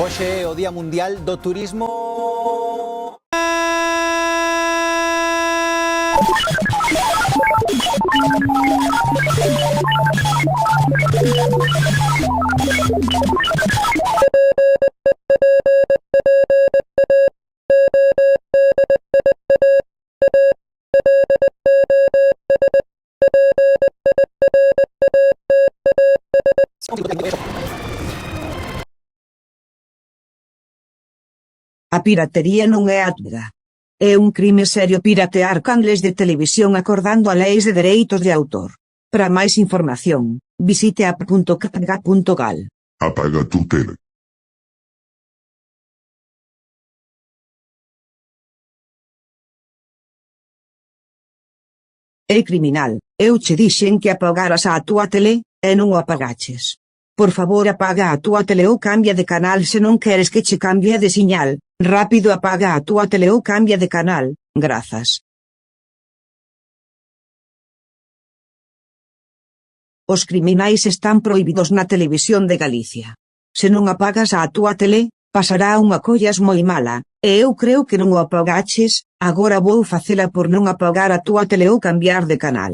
Hoxe é o Día Mundial do Turismo. A piratería non é acta. É un crime serio piratear canles de televisión acordando a leis de dereitos de autor. Para máis información, visite app.kpg.gal. Apaga tu tele. É criminal. Eu che dixen que apagaras a túa tele, e non o apagaches. Por favor, apaga a túa tele ou cambia de canal se non queres que che cambie de señal. Rápido, apaga a túa tele ou cambia de canal. Grazas. Os criminais están prohibidos na televisión de Galicia. Se non apagas a túa tele, pasará unha collas moi mala, e eu creo que non o apagaches. Agora vou facela por non apagar a túa tele ou cambiar de canal.